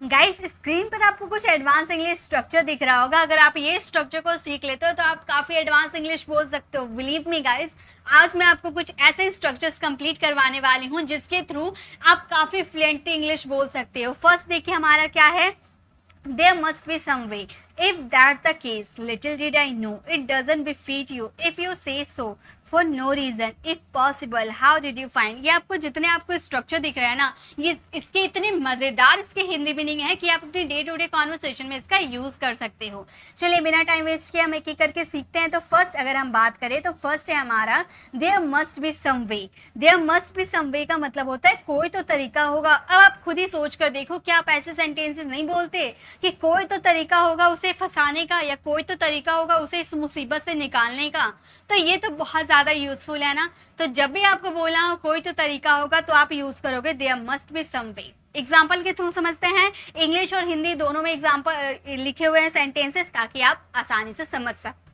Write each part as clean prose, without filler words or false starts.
Guys screen पर आपको कुछ एडवांस इंग्लिश स्ट्रक्चर दिख रहा होगा। अगर आप ये स्ट्रक्चर को सीख लेते हो तो आप काफ़ी एडवांस इंग्लिश बोल सकते हो। बिलीव मी गाइस, आज मैं आपको कुछ ऐसे स्ट्रक्चर्स कंप्लीट करवाने वाली हूँ जिसके थ्रू आप काफ़ी फ्लुएंटली इंग्लिश बोल सकते हो। फर्स्ट देखिए हमारा क्या है, there must be some way. If that's the case, little did I know it doesn't befit you if you say so for no reason. If possible, how did you find? ये आपको जितने आपको structure दिख रहा है ना, ये इसके इतने मज़ेदार इसके हिंदी मीनिंग है कि आप अपने डे टू डे कॉन्वर्सेशन में इसका यूज़ कर सकते हो। चलिए बिना टाइम वेस्ट किए हम एक एक करके सीखते हैं। तो फर्स्ट अगर हम बात करें तो फर्स्ट है हमारा there must be some way. There must be some way का मतलब होता है कोई तो तरीका होगा। अब आप खुद ही सोच कर देखो, क्या आप ऐसे सेंटेंसेस नहीं बोलते कि कोई तो तरीका होगा उसे फंसाने का, या कोई तो तरीका होगा उसे इस मुसीबत से निकालने का। तो ये तो बहुत ज़्यादा यूज़फुल है ना। तो जब भी आपको बोलना हो कोई तो तरीका होगा तो आप यूज़ करोगे there must be some way. Example के थ्रू समझते हैं, इंग्लिश और हिंदी दोनों में एग्जाम्पल लिखे हुए हैं सेंटेंसेस, ताकि आप आसानी से समझ सकें।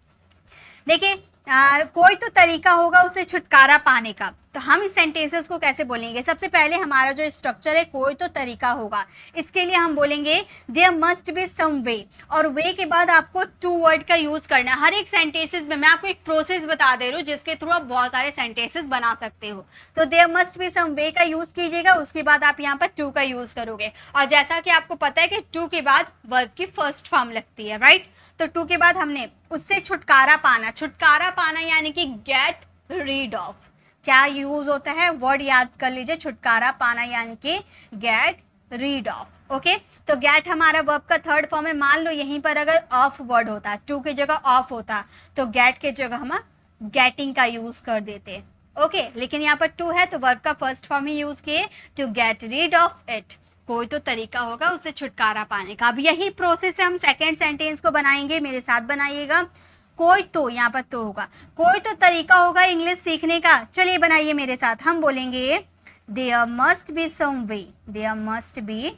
देखिए कोई तो तरीका होगा उसे छुटकारा पाने का। तो हम इस सेंटेंसेस को कैसे बोलेंगे? सबसे पहले हमारा जो स्ट्रक्चर है कोई तो तरीका होगा, इसके लिए हम बोलेंगे देयर मस्ट बी सम वे, और वे के बाद आपको टू वर्ड का यूज़ करना है हर एक सेंटेंसेस में। मैं आपको एक प्रोसेस बता दे रही हूँ जिसके थ्रू आप बहुत सारे सेंटेंसेस बना सकते हो। तो there must be some way का यूज़ कीजिएगा, उसके बाद आप यहाँ पर टू का यूज़ करोगे। और जैसा कि आपको पता है कि टू के बाद वर्ब की फर्स्ट फॉर्म लगती है, राइट। तो टू के बाद हमने उससे छुटकारा पाना। छुटकारा पाना यानी कि गेट रीड ऑफ। क्या यूज होता है? वर्ड याद कर लीजिए, छुटकारा पाना यानी कि गेट रीड ऑफ। ओके, तो गेट हमारा वर्ब का थर्ड फॉर्म है। मान लो यहीं पर अगर ऑफ वर्ड होता, टू की जगह ऑफ होता, तो गेट के जगह हम गेटिंग का यूज कर देते। ओके, लेकिन यहाँ पर टू है तो वर्ब का फर्स्ट फॉर्म ही यूज किए, to get rid of it. कोई तो तरीका होगा उसे छुटकारा पाने का। अब यही प्रोसेस है हम सेकेंड सेंटेंस को बनाएंगे, मेरे साथ बनाइएगा। कोई तो, यहाँ पर तो होगा, कोई तो तरीका होगा इंग्लिश सीखने का। चलिए बनाइए मेरे साथ। हम बोलेंगे there must be some way. There must be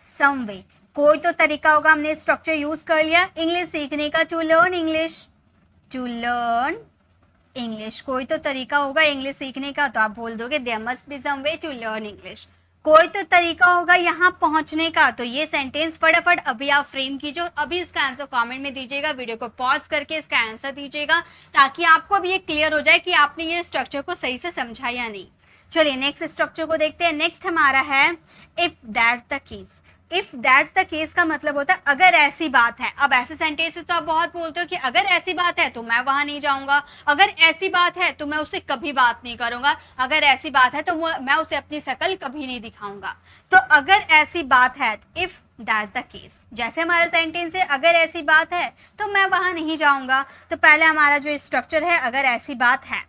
some way, कोई तो तरीका होगा। हमने स्ट्रक्चर यूज कर लिया इंग्लिश सीखने का, to learn English. To learn English, कोई तो तरीका होगा इंग्लिश सीखने का, तो आप बोल दोगे there must be some way to learn English. कोई तो तरीका होगा यहाँ पहुँचने का। तो ये सेंटेंस फटाफट अभी आप फ्रेम कीजिए, अभी इसका आंसर कमेंट में दीजिएगा। वीडियो को पॉज करके इसका आंसर दीजिएगा, ताकि आपको अब ये क्लियर हो जाए कि आपने ये स्ट्रक्चर को सही से समझा या नहीं। चलिए नेक्स्ट स्ट्रक्चर को देखते हैं। नेक्स्ट हमारा है if that's the case. If that's the case का मतलब होता है अगर ऐसी बात है। अब ऐसे सेंटेंसेस तो आप बहुत बोलते हो कि अगर ऐसी बात है तो मैं वहां नहीं जाऊंगा, अगर ऐसी बात है तो मैं उससे कभी बात नहीं करूंगा, अगर ऐसी बात है तो मैं उसे अपनी शक्ल कभी नहीं दिखाऊंगा। तो अगर ऐसी बात है, इफ दैट्स द केस, जैसे हमारा सेंटेंस है अगर ऐसी बात है तो मैं वहां नहीं जाऊंगा। तो पहले हमारा जो स्ट्रक्चर है अगर ऐसी बात है,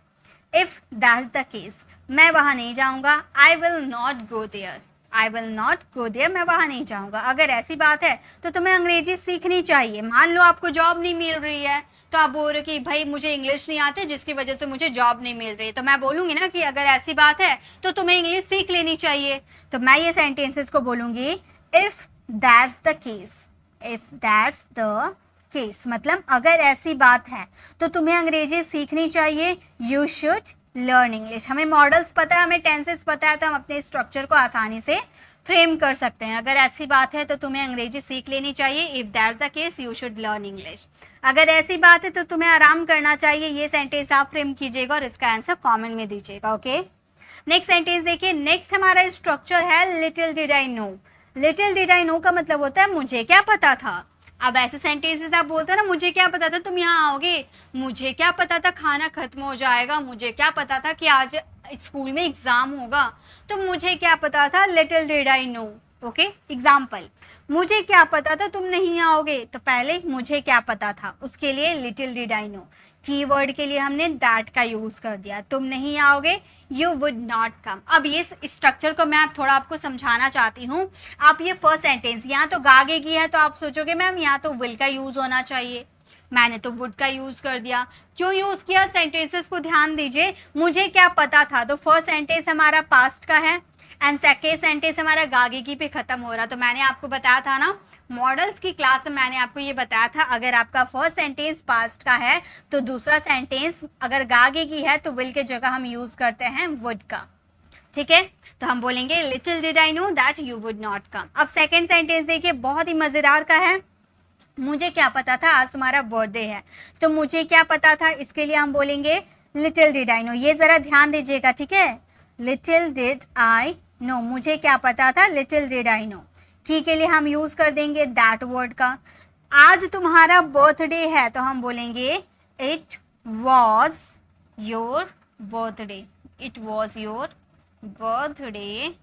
इफ दैट्स द केस, मैं वहां नहीं जाऊंगा। I will not go there. I will not go there, मैं वहाँ नहीं जाऊँगा। अगर ऐसी बात है तो तुम्हें अंग्रेजी सीखनी चाहिए। मान लो आपको जॉब नहीं मिल रही है, तो आप बोल रहे हो कि भाई मुझे इंग्लिश नहीं आती जिसकी वजह से मुझे जॉब नहीं मिल रही, तो मैं बोलूँगी ना कि अगर ऐसी बात है तो तुम्हें इंग्लिश सीख लेनी चाहिए। तो मैं ये सेंटेंसेस को बोलूँगी if that's the case. If that's the case मतलब अगर ऐसी बात है तो तुम्हें अंग्रेजी सीखनी चाहिए। You should learn English. हमें मॉडल्स पता है, हमें टेंसेस पता है, तो हम अपने स्ट्रक्चर को आसानी से फ्रेम कर सकते हैं। अगर ऐसी बात है तो तुम्हें अंग्रेजी सीख लेनी चाहिए। If that's the case you should learn English. अगर ऐसी बात है तो तुम्हें आराम करना चाहिए। ये सेंटेंस आप फ्रेम कीजिएगा और इसका आंसर कमेंट में दीजिएगा। ओके, नेक्स्ट सेंटेंस देखिए। नेक्स्ट हमारा स्ट्रक्चर है little did I know. Little did I know का मतलब होता है मुझे क्या पता था। अब ऐसे सेंटेंसेस आप बोलते हो ना, मुझे क्या पता था तुम यहाँ आओगे, मुझे क्या पता था खाना खत्म हो जाएगा, मुझे क्या पता था कि आज स्कूल में एग्ज़ाम होगा, तो मुझे क्या पता था, little did I know. Okay, example, मुझे क्या पता था तुम नहीं आओगे, तो पहले मुझे क्या पता था उसके लिए little did I know. Keyword के लिए हमने दैट का यूज़ कर दिया। तुम नहीं आओगे, यू वुड नॉट कम। अब ये स्ट्रक्चर को मैं थोड़ा आपको समझाना चाहती हूँ। आप ये फर्स्ट सेंटेंस यहाँ तो गागे की है, तो आप सोचोगे मैम यहाँ तो विल का यूज़ होना चाहिए, मैंने तो वुड का यूज़ कर दिया। क्यों यूज़ किया? सेंटेंसेस को ध्यान दीजिए। मुझे क्या पता था, तो फर्स्ट सेंटेंस हमारा पास्ट का है एंड सेकेंड सेंटेंस हमारा गागेगी पे ख़त्म हो रहा। तो मैंने आपको बताया था ना, मॉडल्स की क्लास में मैंने आपको ये बताया था, अगर आपका फर्स्ट सेंटेंस पास्ट का है तो दूसरा सेंटेंस अगर गागेगी है तो विल के जगह हम यूज़ करते हैं वुड का। ठीक है, तो हम बोलेंगे little did I know that you would not come. अब सेकेंड सेंटेंस देखिए, बहुत ही मज़ेदार का है। मुझे क्या पता था आज तुम्हारा बर्थडे है, तो मुझे क्या पता था, इसके लिए हम बोलेंगे लिटिल डिड आई नो। ये ज़रा ध्यान दीजिएगा, ठीक है, लिटिल डिड आई नो, मुझे क्या पता था, लिटिल डिड आई नो। की के लिए हम यूज़ कर देंगे दैट वर्ड का। आज तुम्हारा बर्थडे है, तो हम बोलेंगे it was your birthday, it was your birthday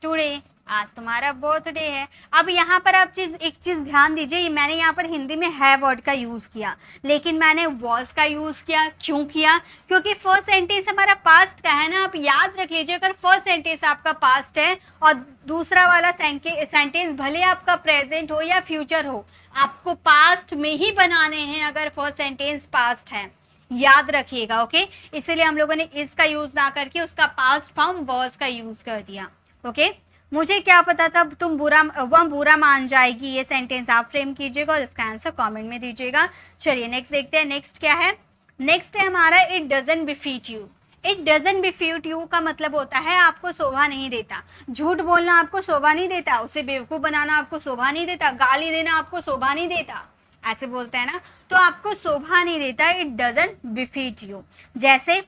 today, आज तुम्हारा बर्थडे है। अब यहाँ पर आप एक चीज़ ध्यान दीजिए, मैंने यहाँ पर हिंदी में है वर्ड का यूज़ किया, लेकिन मैंने वॉज का यूज़ किया। क्यों किया? क्योंकि फर्स्ट सेंटेंस हमारा पास्ट का है ना। आप याद रख लीजिए, अगर फर्स्ट सेंटेंस आपका पास्ट है और दूसरा वाला सेंटेंस भले आपका प्रेजेंट हो या फ्यूचर हो, आपको पास्ट में ही बनाने हैं अगर फर्स्ट सेंटेंस पास्ट है, याद रखिएगा। ओके, इसलिए हम लोगों ने इसका यूज़ ना करके उसका पास्ट फॉर्म वॉज का यूज़ कर दिया। ओके, मुझे क्या पता था तुम वह बुरा मान जाएगी, ये सेंटेंस आप फ्रेम कीजिएगा और इसका आंसर कमेंट में दीजिएगा। चलिए नेक्स्ट देखते हैं। नेक्स्ट क्या है? नेक्स्ट है हमारा it doesn't befit you. It doesn't befit you का मतलब होता है आपको शोभा नहीं देता। झूठ बोलना आपको शोभा नहीं देता, उसे बेवकूफ़ बनाना आपको शोभा नहीं देता, गाली देना आपको शोभा नहीं देता, ऐसे बोलते हैं ना, तो आपको शोभा नहीं देता। It doesn't befit you. जैसे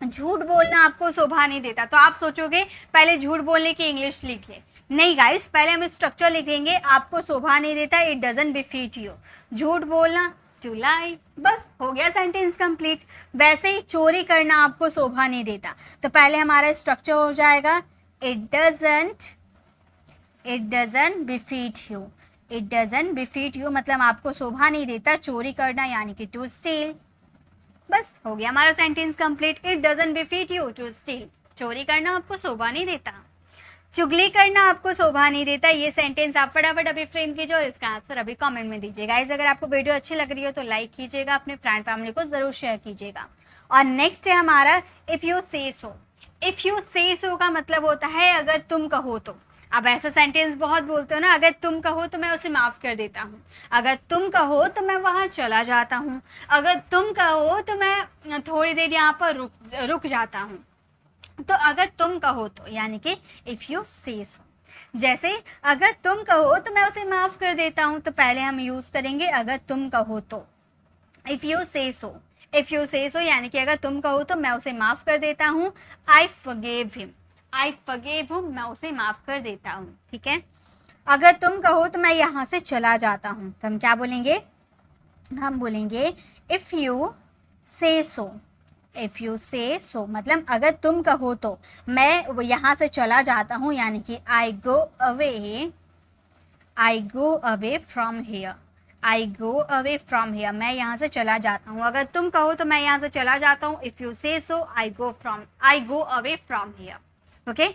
झूठ बोलना आपको शोभा नहीं देता, तो आप सोचोगे पहले झूठ बोलने की इंग्लिश लिख ले। नहीं गाइस, पहले हम स्ट्रक्चर लिखेंगे, आपको शोभा नहीं देता, इट डजंट बिफीट यू। झूठ बोलना, टू लाई, बस हो गया सेंटेंस कंप्लीट। वैसे ही चोरी करना आपको शोभा नहीं देता, तो पहले हमारा स्ट्रक्चर हो जाएगा it doesn't befit you. It doesn't befit you मतलब आपको शोभा नहीं देता चोरी करना, यानी कि टू स्टील। बस हो गया हमारा sentence complete. It doesn't befit you to steal, चोरी करना आपको शोभा नहीं देता, चुगली करना आपको शोभा नहीं देता। ये सेंटेंस आप फटाफट अभी फ्रेम कीजिए और इसका आंसर अभी कमेंट में दीजिएगा। गाइस, अगर आपको वीडियो अच्छी लग रही हो तो लाइक कीजिएगा, अपने फ्रेंड फैमिली को ज़रूर शेयर कीजिएगा। और नेक्स्ट है हमारा if you say so. If you say सो का मतलब होता है अगर तुम कहो तो। अब ऐसा सेंटेंस बहुत बोलते हो ना, अगर तुम कहो तो मैं उसे माफ़ कर देता हूँ, अगर तुम कहो तो मैं वहाँ चला जाता हूँ, अगर तुम कहो तो मैं थोड़ी देर यहाँ पर रुक जाता हूँ। तो अगर तुम कहो तो यानी कि इफ़ यू से सो। जैसे अगर तुम कहो तो मैं उसे माफ़ कर देता हूँ, तो पहले हम यूज़ करेंगे अगर तुम कहो तो, if you say so. If you say सो यानी कि अगर तुम कहो तो मैं उसे माफ़ कर देता हूँ। I forgive him, I forgive him, मैं उसे माफ़ कर देता हूँ। ठीक है, अगर तुम कहो तो मैं यहाँ से चला जाता हूँ, तो हम क्या बोलेंगे? हम बोलेंगे if you say so. If you say सो मतलब अगर तुम कहो तो मैं यहाँ से चला जाता हूँ, यानी कि I go away from here. I go away from here, मैं यहाँ से चला जाता हूँ। अगर तुम कहो तो मैं यहाँ से चला जाता हूँ। If you say so I go away from here. Okay,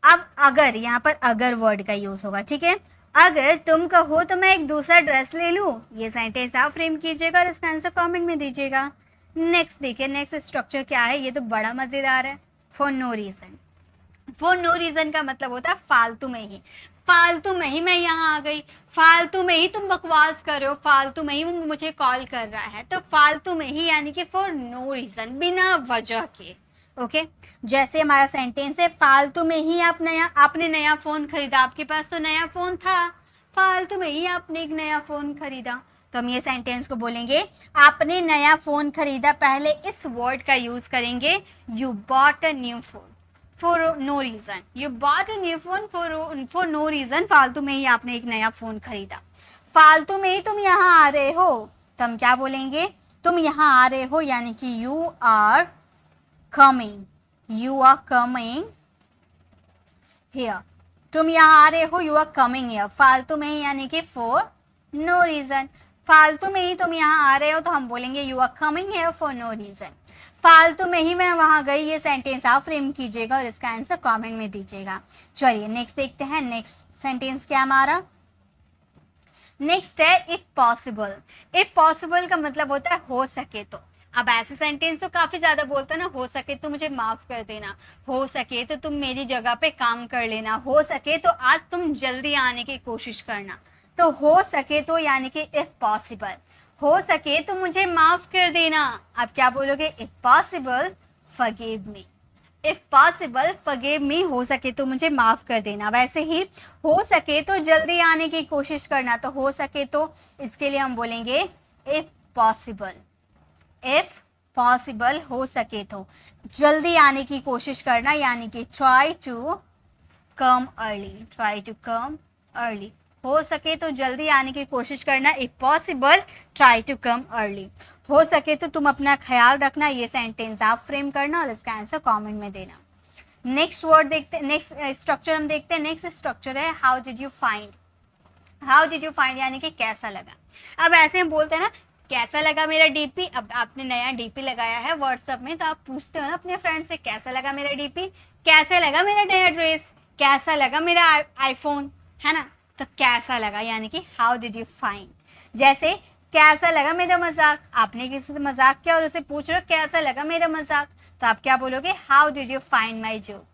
अब अगर, यहाँ पर अगर वर्ड का यूज़ होगा। ठीक है, अगर तुम कहो तो मैं एक दूसरा ड्रेस ले लूँ, ये सेंटेंस आप फ्रेम कीजिएगा और इसका आंसर कमेंट में दीजिएगा। नेक्स्ट देखिए, नेक्स्ट स्ट्रक्चर क्या है, ये तो बड़ा मज़ेदार है। For no reason. For no reason का मतलब होता है फालतू में ही। फालतू में ही मैं यहाँ आ गई, फालतू में ही तुम बकवास कर रहे हो, फालतू में ही वो मुझे कॉल कर रहा है, तो फालतू में ही यानी कि फॉर नो रीज़न, बिना वजह के। ओके, जैसे हमारा सेंटेंस है फालतू में ही आपने नया फ़ोन खरीदा, आपके पास तो नया फ़ोन था, फालतू में ही आपने एक नया फ़ोन खरीदा, तो हम ये सेंटेंस को बोलेंगे आपने नया फ़ोन खरीदा। पहले इस वर्ड का यूज़ करेंगे you bought a new phone for no reason. You bought a new phone for no reason, फालतू में ही आपने एक नया फ़ोन खरीदा। फालतू में ही तुम यहाँ आ रहे हो, तो हम क्या बोलेंगे? तुम यहाँ आ रहे हो यानी कि यू आर कमिंग हियर। तुम यहाँ आ रहे हो, यू आर कमिंग हियर। फालतू में ही यानी कि फॉर नो रीज़न। फालतू में ही तुम यहाँ आ रहे हो, तो हम बोलेंगे you are coming here for no reason. फालतू में ही मैं वहाँ गई, ये सेंटेंस आप फ्रेम कीजिएगा और इसका आंसर कमेंट में दीजिएगा। चलिए नेक्स्ट देखते हैं। नेक्स्ट सेंटेंस क्या हमारा? नेक्स्ट है इफ़ पॉसिबल। इफ़ पॉसिबल का मतलब होता है हो सके तो। अब ऐसे सेंटेंस तो काफ़ी ज़्यादा बोलते हैं ना, हो सके तो मुझे माफ़ कर देना, हो सके तो तुम मेरी जगह पे काम कर लेना, हो सके तो आज तुम जल्दी आने की कोशिश करना। तो हो सके तो यानी कि इफ़ पॉसिबल, हो सके तो मुझे माफ़ कर देना। आप क्या बोलोगे? If possible forgive me. If possible forgive me, हो सके तो मुझे माफ़ कर देना। वैसे ही हो सके तो जल्दी आने की कोशिश करना, तो हो सके तो इसके लिए हम बोलेंगे इफ़ पॉसिबल। इफ़ पॉसिबल, हो सके तो जल्दी आने की कोशिश करना, यानी कि try to come early. Try to come early, हो सके तो जल्दी आने की कोशिश करना। If possible try to come early, हो सके तो तुम अपना ख्याल रखना। ये सेंटेंस आप फ्रेम करना और इसका आंसर कमेंट में देना। नेक्स्ट वर्ड देखते, नेक्स्ट स्ट्रक्चर हम देखते हैं। नेक्स्ट स्ट्रक्चर है how did you find. How did you find यानी कि कैसा लगा। अब ऐसे हम बोलते हैं ना, कैसा लगा मेरा डीपी। अब आपने नया डीपी लगाया है व्हाट्सएप में, तो आप पूछते हो ना अपने फ्रेंड से, कैसा लगा मेरा डीपी, कैसा लगा मेरा नया ड्रेस, कैसा लगा मेरा आईफोन, है ना। तो कैसा लगा यानी कि हाउ डिड यू फाइंड। जैसे कैसा लगा मेरा मजाक, आपने किसी से मजाक किया और उसे पूछ रहे हो कैसा लगा मेरा मजाक, तो आप क्या बोलोगे, how did you find my joke.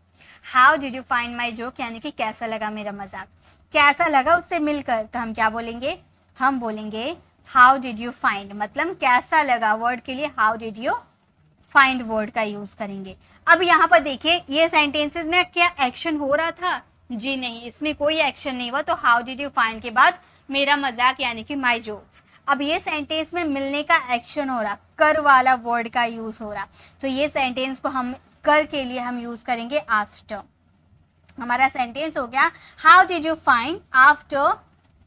How did you find my joke यानी कि कैसा लगा मेरा मजाक। कैसा लगा उससे मिलकर, तो हम क्या बोलेंगे, हम बोलेंगे हाउ डिड यू फाइंड, मतलब कैसा लगा वर्ड के लिए how did you find word का यूज़ करेंगे। अब यहाँ पर देखिए, ये सेंटेंसेस में क्या एक्शन हो रहा था, जी नहीं, इसमें कोई एक्शन नहीं हुआ। तो हाउ डिड यू फाइंड के बाद मेरा मजाक यानी कि माई जोक्स। अब ये सेंटेंस में मिलने का एक्शन हो रहा, कर वाला वर्ड का यूज़ हो रहा, तो ये सेंटेंस को हम कर के लिए हम यूज़ करेंगे आफ्टर। हमारा सेंटेंस हो गया how did you find after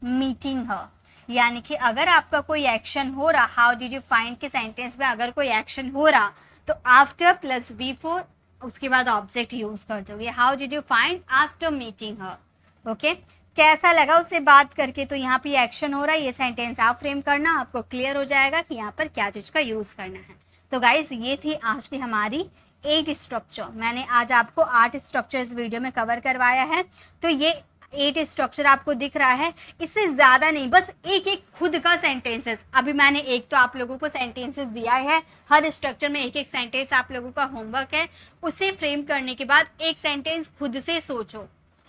meeting her, यानी कि अगर आपका कोई एक्शन हो रहा, हाउ डिड यू फाइंड के सेंटेंस में अगर कोई एक्शन हो रहा, तो आफ्टर प्लस बिफोर उसके बाद ऑब्जेक्ट यूज कर दोगे। How did you find after meeting her. Okay, कैसा लगा उससे बात करके, तो यहाँ पे एक्शन हो रहा है, ये सेंटेंस आप फ्रेम करना, आपको क्लियर हो जाएगा कि यहाँ पर क्या चीज़ का यूज़ करना है। तो गाइज ये थी आज की हमारी 8 स्ट्रक्चर। मैंने आज आपको 8 स्ट्रक्चर इस वीडियो में कवर करवाया है। तो ये 8 स्ट्रक्चर आपको दिख रहा है, इससे ज़्यादा नहीं, बस एक एक खुद का सेंटेंसेस। अभी मैंने एक तो आप लोगों को सेंटेंसेस दिया है, हर स्ट्रक्चर में एक एक सेंटेंस आप लोगों का होमवर्क है। उसे फ्रेम करने के बाद एक सेंटेंस खुद से सोचो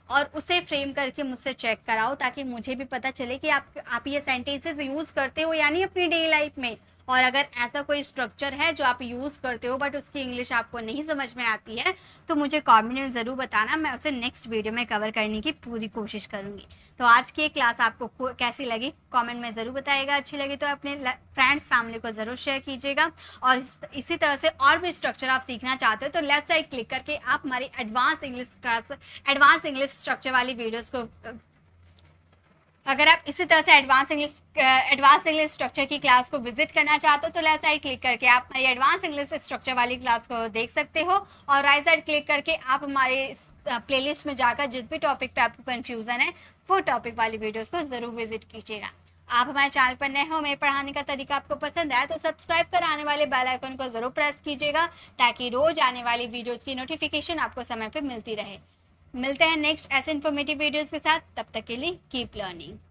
और उसे फ्रेम करके मुझसे चेक कराओ, ताकि मुझे भी पता चले कि आप ये सेंटेंसेस यूज़ करते हो या नहीं अपनी डेली लाइफ में। और अगर ऐसा कोई स्ट्रक्चर है जो आप यूज़ करते हो बट उसकी इंग्लिश आपको नहीं समझ में आती है, तो मुझे कमेंट में ज़रूर बताना, मैं उसे नेक्स्ट वीडियो में कवर करने की पूरी कोशिश करूँगी। तो आज की ये क्लास आपको कैसी लगी कमेंट में ज़रूर बताइएगा। अच्छी लगी तो अपने फ्रेंड्स फैमिली को ज़रूर शेयर कीजिएगा। और इसी तरह से और भी स्ट्रक्चर आप सीखना चाहते हो तो लेफ्ट साइड क्लिक करके आप हमारी एडवांस इंग्लिश स्ट्रक्चर वाली वीडियोज़ को, अगर आप इसी तरह से एडवांस इंग्लिश स्ट्रक्चर की क्लास को विजिट करना चाहते हो तो लेफ्ट साइड क्लिक करके आप हमारी एडवांस इंग्लिश स्ट्रक्चर वाली क्लास को देख सकते हो। और राइट साइड क्लिक करके आप हमारे प्लेलिस्ट में जाकर जिस भी टॉपिक पे आपको कन्फ्यूज़न है वो टॉपिक वाली वीडियोज़ को ज़रूर विजिट कीजिएगा। आप हमारे चैनल पर नए हो, मेरे पढ़ाने का तरीका आपको पसंद आया तो सब्सक्राइब कर आने वाले बेल आइकन को ज़रूर प्रेस कीजिएगा, ताकि रोज़ आने वाली वीडियोज़ की नोटिफिकेशन आपको समय पर मिलती रहे। मिलते हैं नेक्स्ट ऐसे इन्फॉर्मेटिव वीडियोज़ के साथ, तब तक के लिए कीप लर्निंग।